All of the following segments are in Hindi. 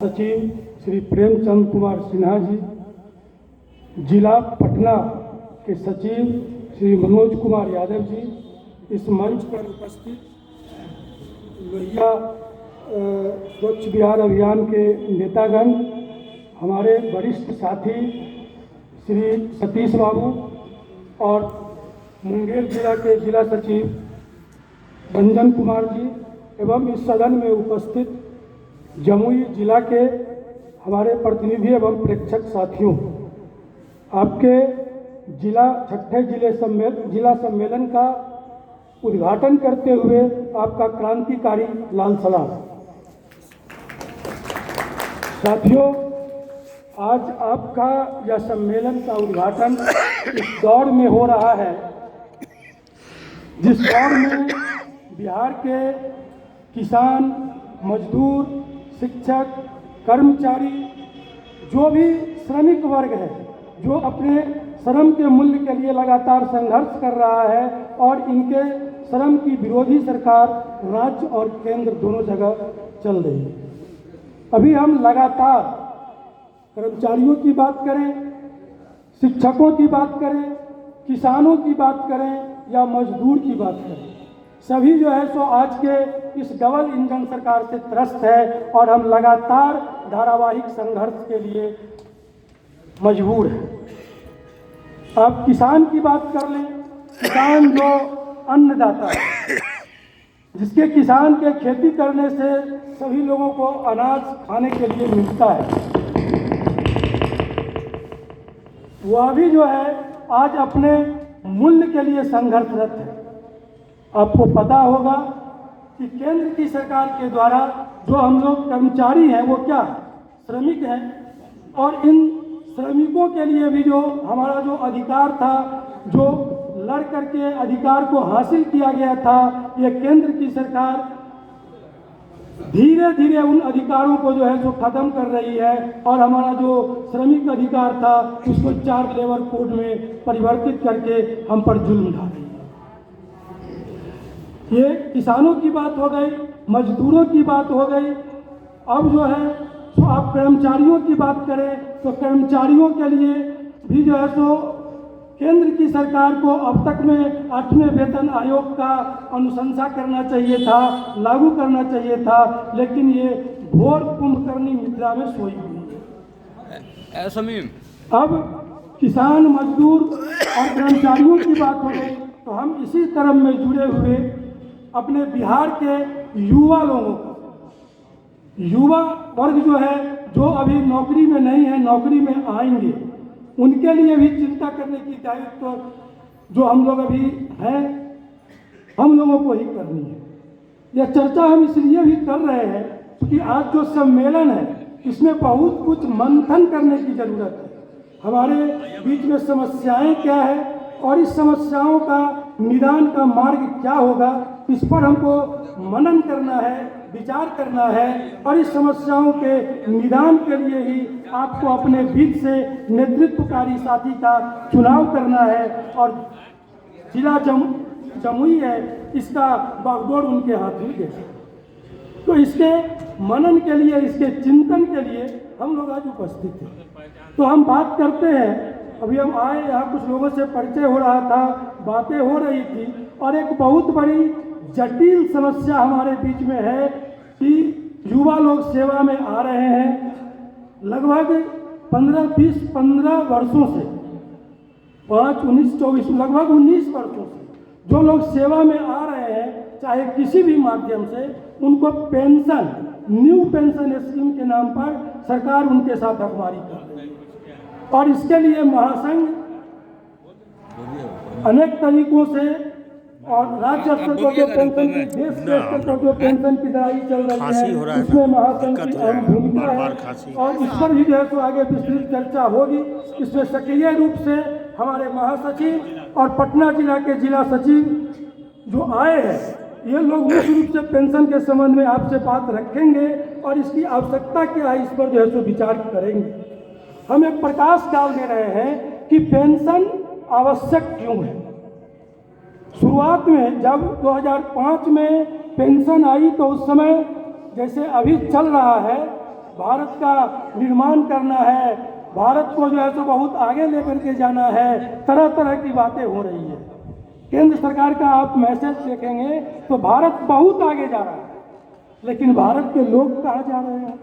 सचिव श्री प्रेमचंद कुमार सिन्हा जी, जिला पटना के सचिव श्री मनोज कुमार यादव जी, इस मंच पर उपस्थित लोहिया स्वच्छ बिहार अभियान के नेतागण, हमारे वरिष्ठ साथी श्री सतीश बाबू और मुंगेर जिला के जिला सचिव रंजन कुमार जी एवं इस सदन में उपस्थित जमुई जिला के हमारे प्रतिनिधि एवं प्रेक्षक साथियों, आपके जिला छठे जिला सम्मेलन का उद्घाटन करते हुए आपका क्रांतिकारी लाल सलाम। साथियों, आज आपका यह सम्मेलन का उद्घाटन इस दौर में हो रहा है जिस दौर में बिहार के किसान, मजदूर, शिक्षक, कर्मचारी, जो भी श्रमिक वर्ग है, जो अपने श्रम के मूल्य के लिए लगातार संघर्ष कर रहा है और इनके श्रम की विरोधी सरकार राज्य और केंद्र दोनों जगह चल रही है। अभी हम लगातार कर्मचारियों की बात करें, शिक्षकों की बात करें, किसानों की बात करें या मजदूर की बात करें, सभी जो है सो आज के इस डबल इंजन सरकार से त्रस्त है और हम लगातार धारावाहिक संघर्ष के लिए मजबूर हैं। आप किसान की बात कर लें, किसान जो अन्नदाता है, जिसके किसान के खेती करने से सभी लोगों को अनाज खाने के लिए मिलता है, वह भी जो है आज अपने मूल्य के लिए संघर्षरत है। आपको पता होगा कि केंद्र की सरकार के द्वारा जो हम लोग कर्मचारी हैं वो क्या श्रमिक हैं, और इन श्रमिकों के लिए भी जो हमारा जो अधिकार था, जो लड़ करके अधिकार को हासिल किया गया था, ये केंद्र की सरकार धीरे धीरे उन अधिकारों को जो है जो खत्म कर रही है और हमारा जो श्रमिक अधिकार था उसको 4 लेबर कोड में परिवर्तित करके हम पर जुल्म ढा रही है। ये किसानों की बात हो गई, मजदूरों की बात हो गई। अब जो है तो आप कर्मचारियों की बात करें तो कर्मचारियों के लिए भी जो है सो केंद्र की सरकार को अब तक में 8वें वेतन आयोग का अनुशंसा करना चाहिए था, लागू करना चाहिए था, लेकिन ये घोर कुंभकर्णी मुद्रा में सोई हुई है। अब किसान, मजदूर और कर्मचारियों की बात हो गई तो हम इसी क्रम में जुड़े हुए अपने बिहार के युवा लोगों को, युवा वर्ग जो है, जो अभी नौकरी में नहीं है, नौकरी में आएंगे, उनके लिए भी चिंता करने की दायित्व जो हम लोग अभी हैं, हम लोगों को ही करनी है। यह चर्चा हम इसलिए भी कर रहे हैं क्योंकि आज जो सम्मेलन है इसमें बहुत कुछ मंथन करने की जरूरत है। हमारे बीच में समस्याएं क्या है और इस समस्याओं का निदान का मार्ग क्या होगा, इस पर हमको मनन करना है, विचार करना है और इस समस्याओं के निदान के लिए ही आपको अपने बीच से नेतृत्वकारी साथी का चुनाव करना है और जिला जमुई है, इसका बागडोर उनके हाथ में दे। तो इसके मनन के लिए, इसके चिंतन के लिए हम लोग आज उपस्थित हैं। तो हम बात करते हैं, अभी हम आए यहाँ, कुछ लोगों से परिचय हो रहा था, बातें हो रही थी और एक बहुत बड़ी जटिल समस्या हमारे बीच में है कि युवा लोग सेवा में आ रहे हैं लगभग 15 वर्षों से, 5, 19, 24, लगभग 19 वर्षों से जो लोग सेवा में आ रहे हैं, चाहे किसी भी माध्यम से, उनको पेंशन, न्यू पेंशन स्कीम के नाम पर सरकार उनके साथ हकमारी कर रही है और इसके लिए महासंघ अनेक तरीकों से और राज्य स्तर पर जो पेंशन की, देश के स्तर पर जो पेंशन की लड़ाई चल रही है, उसमें महासंघ की अहम भूमिका है और इस पर भी जो है तो आगे विस्तृत चर्चा होगी। इसमें सक्रिय रूप से हमारे महासचिव और पटना जिला के जिला सचिव जो आए हैं, ये लोग मुख्य रूप से पेंशन के संबंध में आपसे बात रखेंगे और इसकी आवश्यकता क्या है, इस पर जो है तो विचार करेंगे। हम एक प्रकाश डाल दे रहे हैं कि पेंशन आवश्यक क्यों है। शुरुआत में जब 2005 में पेंशन आई तो उस समय जैसे अभी चल रहा है भारत का निर्माण करना है, भारत को जो है सो बहुत आगे लेकर के जाना है, तरह तरह की बातें हो रही है। केंद्र सरकार का आप मैसेज देखेंगे तो भारत बहुत आगे जा रहा है, लेकिन भारत के लोग कहाँ जा रहे हैं?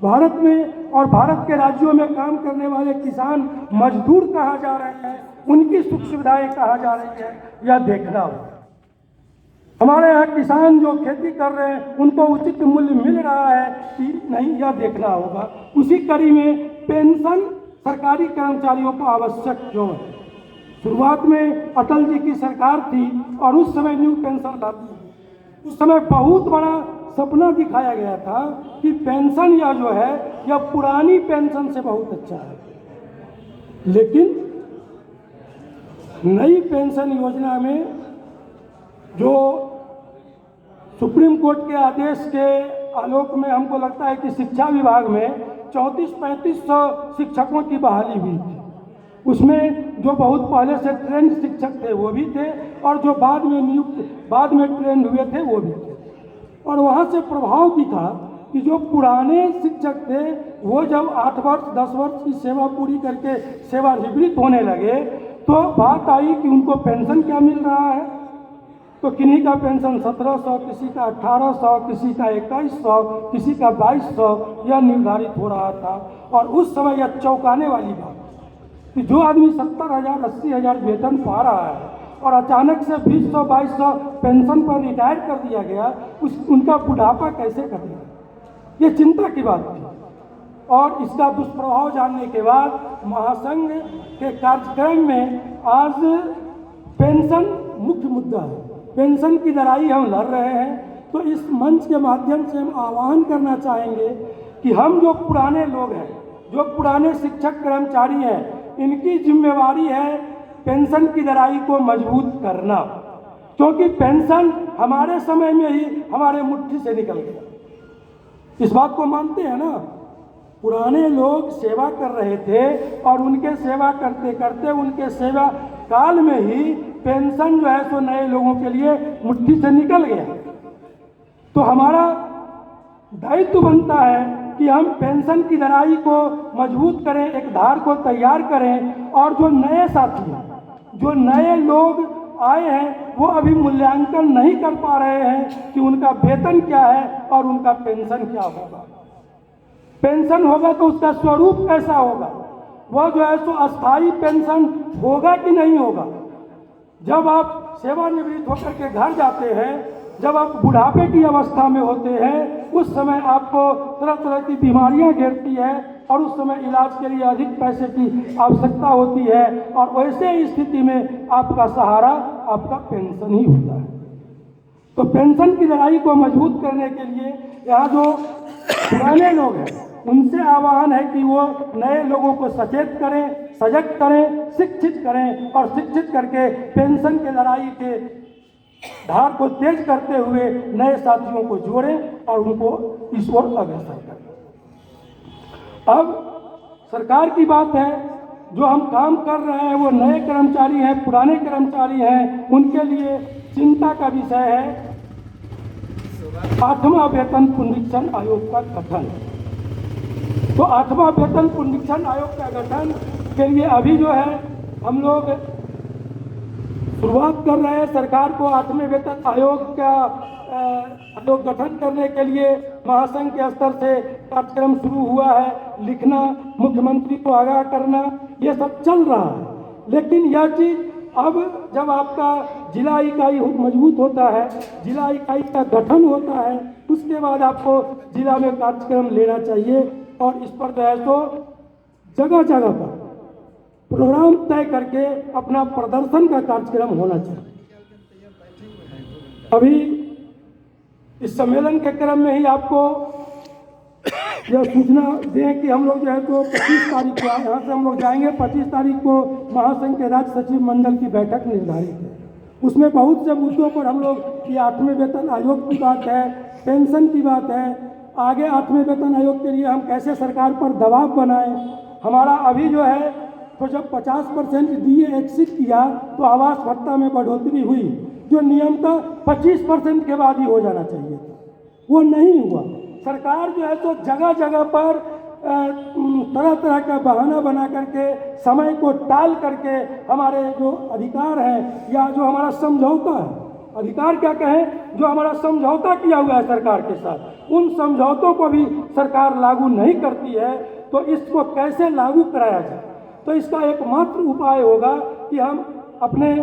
भारत में और भारत के राज्यों में काम करने वाले किसान मजदूर कहाँ जा रहे हैं? उनकी सुख सुविधाएं कहाँ जा रही है? यह देखना होगा। हमारे यहाँ किसान जो खेती कर रहे हैं उनको उचित मूल्य मिल रहा है कि नहीं, यह देखना होगा। उसी कड़ी में पेंशन सरकारी कर्मचारियों को आवश्यक क्यों है? शुरुआत में अटल जी की सरकार थी और उस समय न्यू पेंशन लाती थी। उस समय बहुत बड़ा सपना दिखाया गया था कि पेंशन यह जो है यह पुरानी पेंशन से बहुत अच्छा है, लेकिन नई पेंशन योजना में जो सुप्रीम कोर्ट के आदेश के आलोक में हमको लगता है कि शिक्षा विभाग में 3400-3500 शिक्षकों की बहाली हुई थी। उसमें जो बहुत पहले से ट्रेंड शिक्षक थे वो भी थे और जो बाद में ट्रेंड हुए थे वो भी थे। और वहाँ से प्रभाव दिखा कि जो पुराने शिक्षक थे वो जब 8 वर्ष 10 वर्ष की सेवा पूरी करके सेवानिवृत्त होने लगे तो बात आई कि उनको पेंशन क्या मिल रहा है। तो किन्हीं का पेंशन 1700, किसी का 1800, किसी का 2100, किसी का 2200 यह निर्धारित हो रहा था। और उस समय यह चौंकाने वाली बात कि जो आदमी 70,000 80,000 वेतन पा रहा है और अचानक से 2000-2200 पेंशन पर रिटायर कर दिया गया, उनका बुढ़ापा कैसे कटेगा? ये चिंता की बात थी। और इसका दुष्प्रभाव जानने के बाद महासंघ के कार्यक्रम में आज पेंशन मुख्य मुद्दा है। पेंशन की लड़ाई हम लड़ रहे हैं। तो इस मंच के माध्यम से हम आह्वान करना चाहेंगे कि हम जो पुराने लोग हैं, जो पुराने शिक्षक कर्मचारी हैं, इनकी जिम्मेवारी है पेंशन की लड़ाई को मजबूत करना, क्योंकि पेंशन हमारे समय में ही हमारे मुट्ठी से निकल गया। इस बात को मानते हैं ना? पुराने लोग सेवा कर रहे थे और उनके सेवा करते करते उनके सेवा काल में ही पेंशन जो है सो नए लोगों के लिए मुट्ठी से निकल गया। तो हमारा दायित्व बनता है कि हम पेंशन की लड़ाई को मजबूत करें, एक धार को तैयार करें। और जो नए साथी हैं, जो नए लोग आए हैं, वो अभी मूल्यांकन नहीं कर पा रहे हैं कि उनका वेतन क्या है और उनका पेंशन क्या होगा। पेंशन होगा तो उसका स्वरूप कैसा होगा, वह जो है सो अस्थायी पेंशन होगा कि नहीं होगा। जब आप सेवानिवृत्त होकर के घर जाते हैं, जब आप बुढ़ापे की अवस्था में होते हैं, उस समय आपको तरह तरह की बीमारियां घेरती है और उस समय इलाज के लिए अधिक पैसे की आवश्यकता होती है। और वैसे स्थिति में आपका सहारा आपका पेंशन ही होता है। तो पेंशन की लड़ाई को मजबूत करने के लिए यहाँ जो पुराने लोग हैं उनसे आह्वान है कि वो नए लोगों को सचेत करें, सजग करें, शिक्षित करें और शिक्षित करके पेंशन के लड़ाई के धार को तेज करते हुए नए साथियों को जोड़ें और उनको इस ओर अग्रसर करें। अब सरकार की बात है, जो हम काम कर रहे हैं वो नए कर्मचारी हैं, पुराने कर्मचारी हैं, उनके लिए चिंता का विषय है 8वां वेतन पुनरीक्षण आयोग का गठन। तो 8वां वेतन पुनरीक्षण आयोग का गठन के लिए अभी जो है हम लोग शुरुआत कर रहे हैं। सरकार को 8वें वेतन आयोग का गठन करने के लिए महासंघ के स्तर से कार्यक्रम शुरू हुआ है, लिखना, मुख्यमंत्री को आगाह करना, ये सब चल रहा है। लेकिन यह चीज़ अब जब आपका जिला इकाई मजबूत होता है, जिला इकाई का गठन होता है, उसके बाद आपको जिला में कार्यक्रम लेना चाहिए और इस पर जो है तो जगह जगह पर प्रोग्राम तय करके अपना प्रदर्शन का कार्यक्रम होना चाहिए। अभी इस सम्मेलन के क्रम में ही आपको यह सूचना दें कि हम लोग जो है तो 25 तारीख को यहाँ से हम लोग जाएंगे। 25 तारीख को महासंघ के राज्य सचिव मंडल की बैठक निर्धारित है। उसमें बहुत से मुद्दों पर हम लोग की 8वें वेतन आयोग की बात है, पेंशन की बात है, आगे 8वें वेतन आयोग के लिए हम कैसे सरकार पर दबाव बनाएं। हमारा अभी जो है तो जब 50% DA एक्सिट किया तो आवास भत्ता में बढ़ोतरी हुई, जो नियम का 25% के बाद ही हो जाना चाहिए था, वो नहीं हुआ। सरकार जो है तो जगह जगह पर तरह तरह का बहाना बना करके समय को टाल करके हमारे जो अधिकार है या जो हमारा समझौता है, अधिकार क्या कहें, जो हमारा समझौता किया हुआ है सरकार के साथ, उन समझौतों को भी सरकार लागू नहीं करती है। तो इसको कैसे लागू कराया जाए? तो इसका एकमात्र उपाय होगा कि हम अपने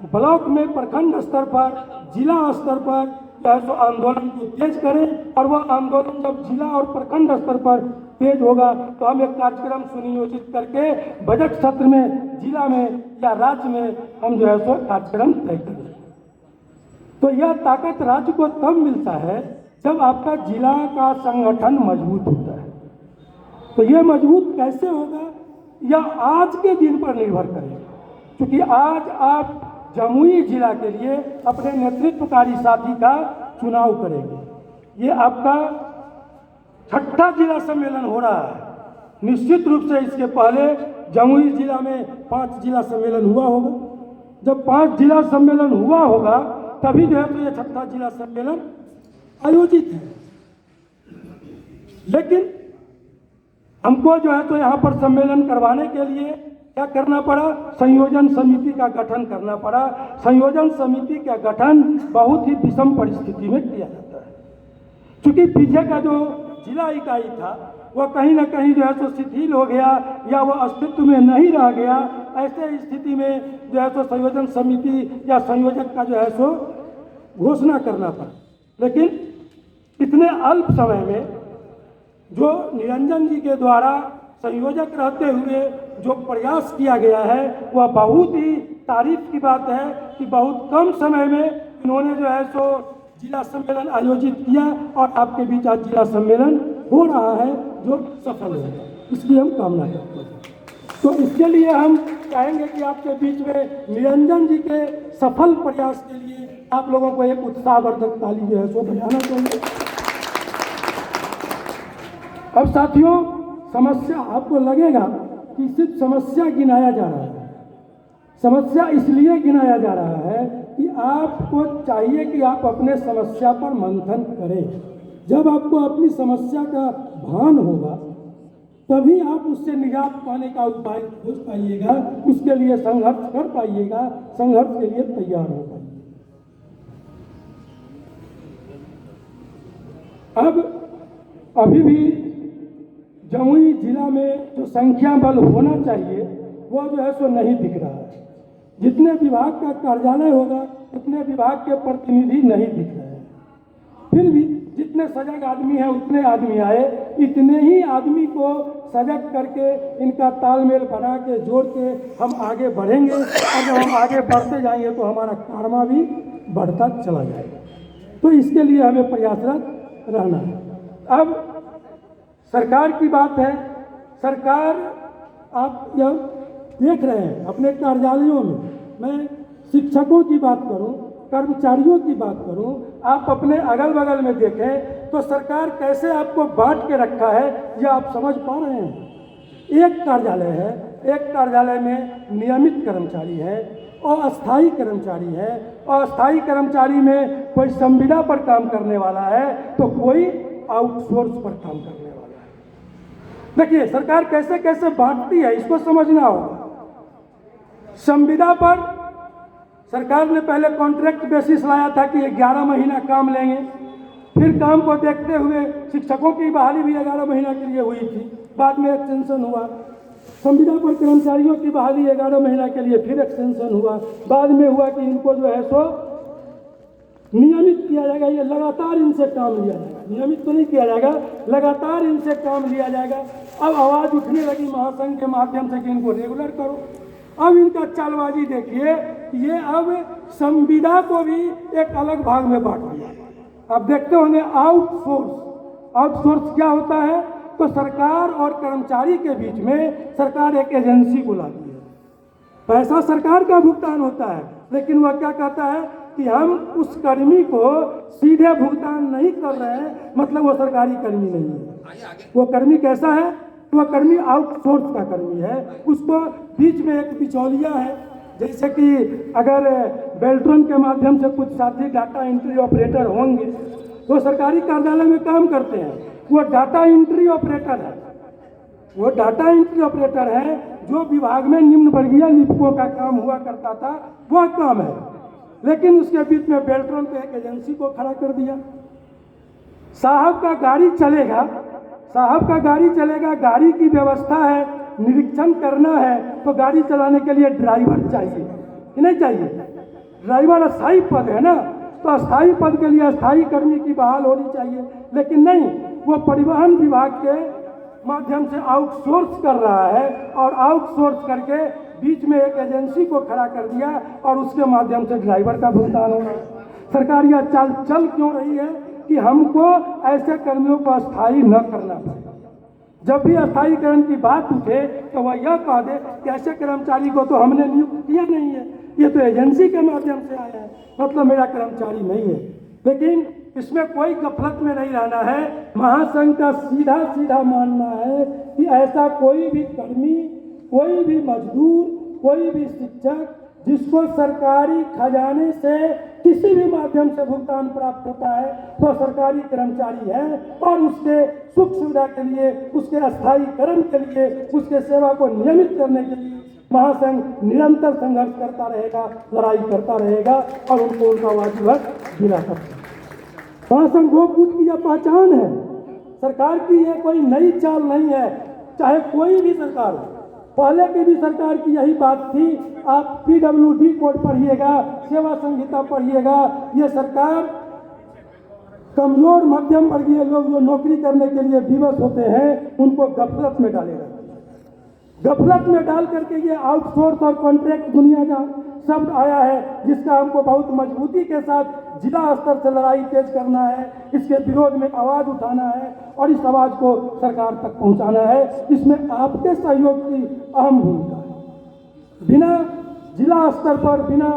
ब्लॉक में, प्रखंड स्तर पर, जिला स्तर पर जो आंदोलन को तेज करें, और वह आंदोलन जब जिला और प्रखंड स्तर पर तेज होगा तो हम एक कार्यक्रम सुनियोजित करके बजट सत्र में जिला में या राज्य में हम जो है सो कार्यक्रम तय करें। तो यह ताकत राज्य को तब मिलता है जब आपका जिला का संगठन मजबूत होता है। तो यह मजबूत कैसे होगा, यह आज के दिन पर निर्भर करेगा, क्योंकि आज आप जमुई जिला के लिए अपने नेतृत्वकारी साथी का चुनाव करेंगे। ये आपका 6ठा जिला सम्मेलन हो रहा है। निश्चित रूप से इसके पहले जमुई जिला में 5 जिला सम्मेलन हुआ होगा। जब 5 जिला सम्मेलन हुआ होगा तभी जो है तो ये 6ठा जिला सम्मेलन आयोजित है। लेकिन हमको जो है तो यहाँ पर सम्मेलन करवाने के लिए क्या करना पड़ा, संयोजन समिति का गठन करना पड़ा। संयोजन समिति का गठन बहुत ही विषम परिस्थिति में किया जाता है, क्योंकि पीछे का जो जिला इकाई था वह कहीं ना कहीं जो है तो शिथिल हो गया या वह अस्तित्व में नहीं रह गया। ऐसे स्थिति में जो है तो संयोजन समिति या संयोजक का जो है सो घोषणा करना पड़ा। लेकिन इतने अल्प समय में जो निरंजन जी के द्वारा संयोजक रहते हुए जो प्रयास किया गया है वह बहुत ही तारीफ की बात है कि बहुत कम समय में इन्होंने जो है सो जिला सम्मेलन आयोजित किया और आपके बीच आज जिला सम्मेलन हो रहा है जो सफल है। इसकी हम कामना करते हैं। तो इसके लिए हम चाहेंगे कि आपके बीच में निरंजन जी के सफल प्रयास के लिए आप लोगों को एक उत्साहवर्धक ताली जो है सो बजाना चाहिए। अब साथियों, समस्या आपको लगेगा कि सिर्फ समस्या गिनाया जा रहा है। समस्या इसलिए गिनाया जा रहा है कि आपको चाहिए कि आप अपने समस्या पर मंथन करें। जब आपको अपनी समस्या का भान होगा तभी आप उससे निजात पाने का उपाय खोज पाइएगा, उसके लिए संघर्ष कर पाइएगा, संघर्ष के लिए तैयार हो पाइएगा। अब अभी भी जमुई जिला में जो संख्या बल होना चाहिए वो जो है सो नहीं दिख रहा है। जितने विभाग का कार्यालय होगा उतने विभाग के प्रतिनिधि नहीं दिख रहे हैं। फिर भी जितने सजग आदमी हैं उतने आदमी आए, इतने ही आदमी को सजग करके इनका तालमेल बना के जोड़ के हम आगे बढ़ेंगे, और जब हम आगे बढ़ते जाएंगे तो हमारा कारवा भी बढ़ता चला जाएगा। तो इसके लिए हमें प्रयासरत रहना है। अब सरकार की बात है। सरकार आप जब देख रहे हैं अपने कार्यालयों में, मैं शिक्षकों की बात करूं, कर्मचारियों की बात करूं, आप अपने अगल बगल में देखें तो सरकार कैसे आपको बांट के रखा है यह आप समझ पा रहे हैं। एक कार्यालय है, एक कार्यालय में नियमित कर्मचारी है, अस्थायी कर्मचारी है, अस्थायी कर्मचारी में कोई संविदा पर काम करने वाला है तो कोई आउटसोर्स पर काम करने वाला है। देखिए सरकार कैसे कैसे बांटती है, इसको समझना होगा। संविदा पर सरकार ने पहले कॉन्ट्रैक्ट बेसिस लाया था कि 11 महीना काम लेंगे, फिर काम को देखते हुए शिक्षकों की बहाली भी 11 महीना के लिए हुई थी, बाद में एक्सटेंशन हुआ। संविदा पर कर्मचारियों की बहाली 11 महीना के लिए फिर एक्सटेंशन हुआ, बाद में हुआ कि इनको जो है सो नियमित किया जाएगा, ये लगातार इनसे काम लिया जाएगा। नियमित तो नहीं किया जाएगा, लगातार इनसे काम लिया जाएगा। अब आवाज़ उठने लगी महासंघ के माध्यम से कि इनको रेगुलर करो। अब इनका चालबाजी देखिए, ये अब संविदा को भी एक अलग भाग में बांट दिया। अब देखते होंगे आउटसोर्स। आउटसोर्स क्या होता है? तो सरकार और कर्मचारी के बीच में सरकार एक एजेंसी बुलाती है, पैसा सरकार का भुगतान होता है, लेकिन वह क्या कहता है कि हम उस कर्मी को सीधे भुगतान नहीं कर रहे हैं, मतलब वो सरकारी कर्मी नहीं है। वो कर्मी कैसा है? वह कर्मी आउटसोर्स का कर्मी है। उसको बीच में एक बिचौलिया है, जैसे कि अगर बेल्ट्रॉन के माध्यम से कुछ साथी डाटा एंट्री ऑपरेटर होंगे वो सरकारी कार्यालय में काम करते हैं, वो डाटा एंट्री ऑपरेटर है, वो डाटा एंट्री ऑपरेटर है। जो विभाग में निम्न वर्गीय लिपिकों का काम हुआ करता था वह काम है, लेकिन उसके बीच में बेल्ट्रॉन पे एक एजेंसी को खड़ा कर दिया। साहब का गाड़ी चलेगा, साहब का गाड़ी चलेगा, गाड़ी की व्यवस्था है, निरीक्षण करना है, तो गाड़ी चलाने के लिए ड्राइवर चाहिए कि नहीं चाहिए? ड्राइवर अस्थायी पद है ना, तो अस्थायी पद के लिए अस्थायी कर्मी की बहाल होनी चाहिए, लेकिन नहीं, वो परिवहन विभाग के माध्यम से आउटसोर्स कर रहा है और आउटसोर्स करके बीच में एक एजेंसी को खड़ा कर दिया और उसके माध्यम से ड्राइवर का भुगतान हो रहा है। सरकार यह चाल चल क्यों रही है कि हमको ऐसे कर्मियों को अस्थायी न करना पड़े। जब भी अस्थायीकरण की बात उठे तो वह यह कह दे कि ऐसे कर्मचारी को तो हमने नियुक्त किया नहीं है, ये तो एजेंसी के माध्यम से आया है, मतलब मेरा कर्मचारी नहीं है। लेकिन इसमें कोई गफलत में नहीं रहना है। महासंघ का सीधा सीधा मानना है कि ऐसा कोई भी कर्मी, कोई भी मजदूर, कोई भी शिक्षक जिसको सरकारी खजाने से किसी भी माध्यम से भुगतान प्राप्त होता है तो सरकारी कर्मचारी है, और उसके सुख सुविधा के लिए, उसके अस्थायीकरण के लिए, उसके सेवा को नियमित करने के लिए महासंघ निरंतर संघर्ष करता रहेगा, लड़ाई करता रहेगा और उनको उनका वाजिब हक दिलाता रहेगा। महासंघ गोपूत की यह पहचान है। सरकार की यह कोई नई चाल नहीं है, चाहे कोई भी सरकार हो। पहले की भी सरकार की यही बात थी। आप PWD कोड पढ़िएगा, सेवा संहिता पढ़िएगा, ये सरकार कमजोर मध्यम वर्गीय लोग जो नौकरी करने के लिए विवश होते हैं उनको गफलत में डालेगा। गफलत में डाल करके ये आउटसोर्स और कॉन्ट्रैक्ट दुनिया का शब्द आया है, जिसका हमको बहुत मजबूती के साथ जिला स्तर से लड़ाई तेज करना है, इसके विरोध में आवाज़ उठाना है और इस आवाज़ को सरकार तक पहुंचाना है। इसमें आपके सहयोग की अहम भूमिका है। बिना जिला स्तर पर, बिना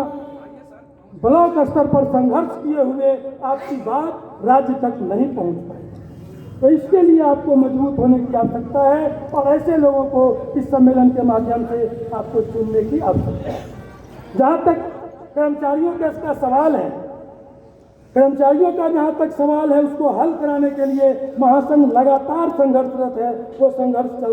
ब्लॉक स्तर पर संघर्ष किए हुए आपकी बात राज्य तक नहीं पहुंच पाएगी। तो इसके लिए आपको मजबूत होने की आवश्यकता है और ऐसे लोगों को इस सम्मेलन के माध्यम से आपको चुनने की आवश्यकता है। जहाँ तक कर्मचारियों का इसका सवाल है, कर्मचारियों का जहाँ तक सवाल है, उसको हल कराने के लिए महासंघ लगातार संघर्षरत है। वो संघर्ष चल